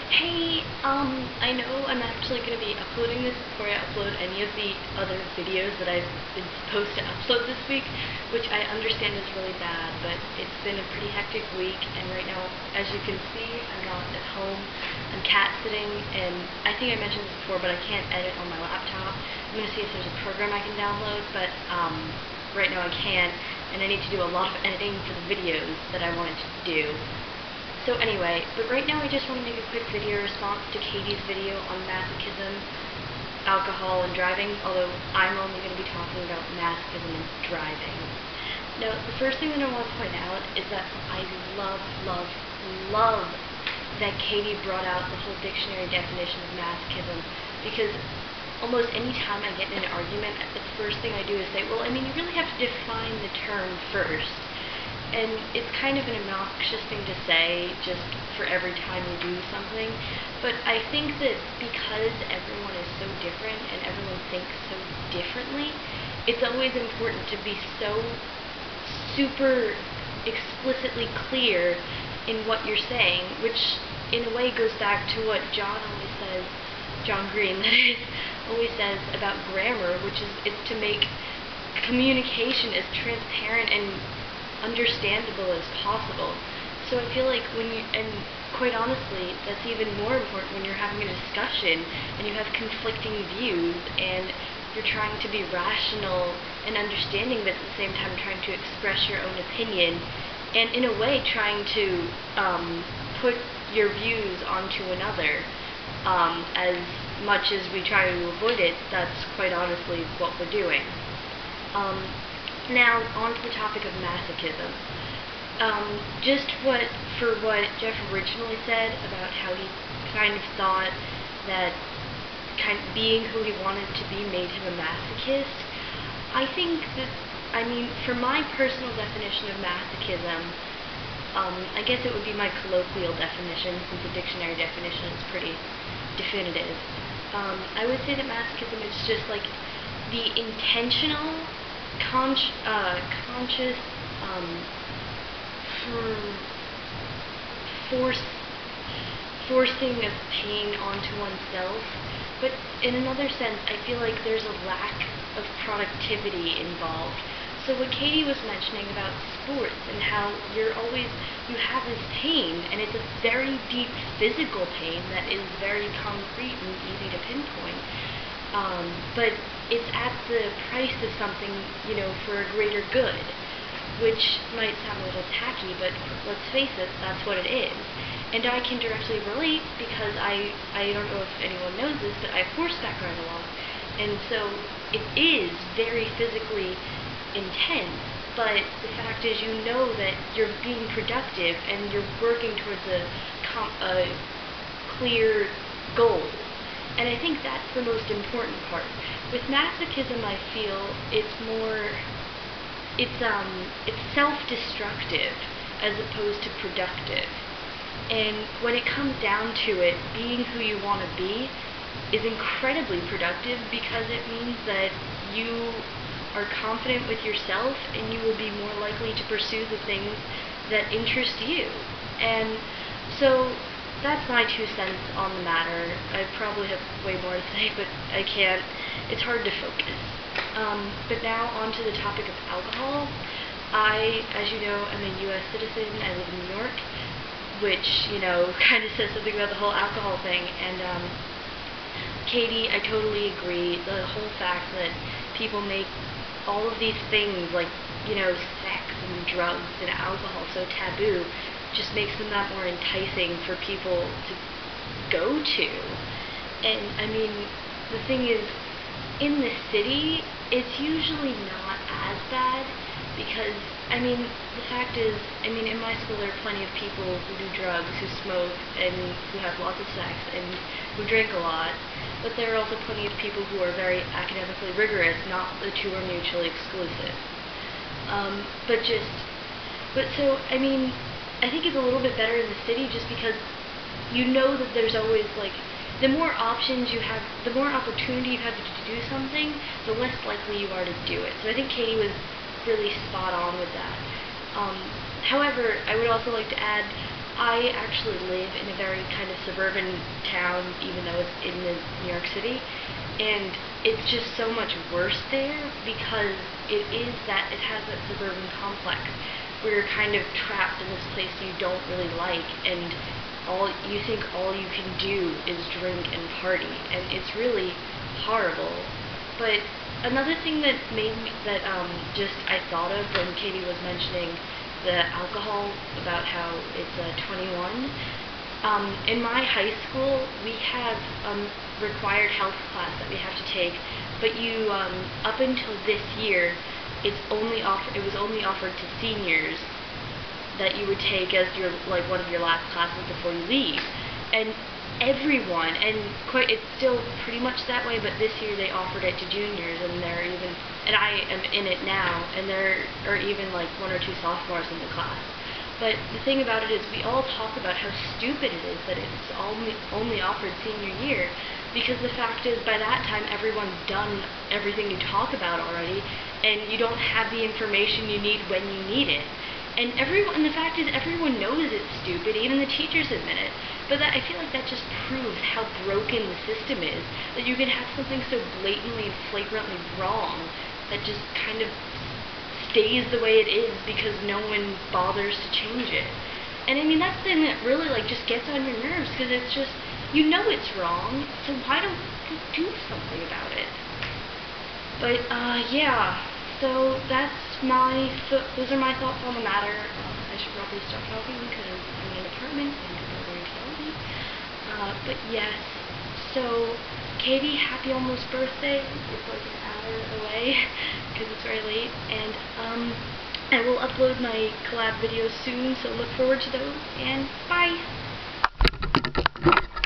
Hey, I know I'm actually going to be uploading this before I upload any of the other videos that I've been supposed to upload this week, which I understand is really bad, but it's been a pretty hectic week, and right now, as you can see, I'm not at home. I'm cat sitting, and I think I mentioned this before, but I can't edit on my laptop. I'm going to see if there's a program I can download, but right now I can't, and I need to do a lot of editing for the videos that I wanted to do. So anyway, but right now I just want to make a quick video response to Katie's video on masochism, alcohol, and driving, although I'm only going to be talking about masochism and driving. Now, the first thing that I want to point out is that I love that Katie brought out the whole dictionary definition of masochism, because almost any time I get in an argument, the first thing I do is say, well, I mean, you really have to define the term first. And it's kind of an obnoxious thing to say just for every time you do something, but I think that because everyone is so different and everyone thinks so differently, it's always important to be so super explicitly clear in what you're saying, which in a way goes back to what John always says, John Green, that is, always says about grammar, which is it's to make communication as transparent and understandable as possible. So I feel like when you, and quite honestly, that's even more important when you're having a discussion and you have conflicting views and you're trying to be rational and understanding, but at the same time trying to express your own opinion and in a way trying to put your views onto another. As much as we try to avoid it, that's quite honestly what we're doing. Now, on to the topic of masochism. Just for what Jeff originally said about how he kind of thought that being who he wanted to be made him a masochist, I think that, I mean, for my personal definition of masochism, I guess it would be my colloquial definition, since the dictionary definition is pretty definitive. I would say that masochism is just like the intentional conscious forcing of pain onto oneself, but in another sense I feel like there's a lack of productivity involved. So what Katie was mentioning about sports and how you have this pain, and it's a very deep physical pain that is very concrete and easy to pinpoint, but it's at the price of something, you know, for a greater good, which might sound a little tacky, but let's face it, that's what it is. And I can directly relate because I don't know if anyone knows this, but I horseback ride a lot, and so it is very physically intense, but the fact is you know that you're being productive and you're working towards a clear goal. And I think that's the most important part. With masochism, I feel it's self-destructive as opposed to productive. And when it comes down to it, being who you want to be is incredibly productive because it means that you are confident with yourself and you will be more likely to pursue the things that interest you. And so that's my 2 cents on the matter. I probably have way more to say, but I can't. It's hard to focus. But now on to the topic of alcohol. I, as you know, am a U.S. citizen. I live in New York, which, you know, kind of says something about the whole alcohol thing. And Katie, I totally agree. The whole fact that people make all of these things like, you know, sex and drugs and alcohol so taboo just makes them that more enticing for people to go to. And I mean, the thing is, in the city, it's usually not as bad because, I mean, the fact is, I mean, in my school there are plenty of people who do drugs, who smoke, and who have lots of sex, and who drink a lot, but there are also plenty of people who are very academically rigorous, not the two are mutually exclusive. But so, I mean, I think it's a little bit better in the city just because you know that there's always, like, the more options you have, the more opportunity you have to do something, the less likely you are to do it. So I think Katie was really spot on with that. However, I would also like to add, I actually live in a very kind of suburban town, even though it's in the New York City, and it's just so much worse there because it has that suburban complex where you're kind of trapped in this place you don't really like, and you think all you can do is drink and party, and it's really horrible. But another thing that just I thought of when Katie was mentioning the alcohol, about how it's 21. In my high school, we have required health class that we have to take, but you up until this year, it was only offered to seniors that you would take as one of your last classes before you leave. And everyone, it's still pretty much that way, but this year they offered it to juniors, and I am in it now, and there are even like 1 or 2 sophomores in the class. But the thing about it is we all talk about how stupid it is that it's only offered senior year, because the fact is by that time everyone's done everything you talk about already, and you don't have the information you need when you need it. And the fact is everyone knows it's stupid, even the teachers admit it. But I feel like that just proves how broken the system is, that you can have something so blatantly and flagrantly wrong that just kind of stays the way it is because no one bothers to change it. And I mean, that's the thing that really just gets on your nerves, because it's just, you know it's wrong, so why don't you do something about it? But yeah, so those are my thoughts on the matter. I should probably stop talking because I'm in an apartment and people are going to yell at me. But yes, so Katie, happy almost birthday. It's like an hour away because it's very late, and I will upload my collab videos soon, so look forward to those, and bye!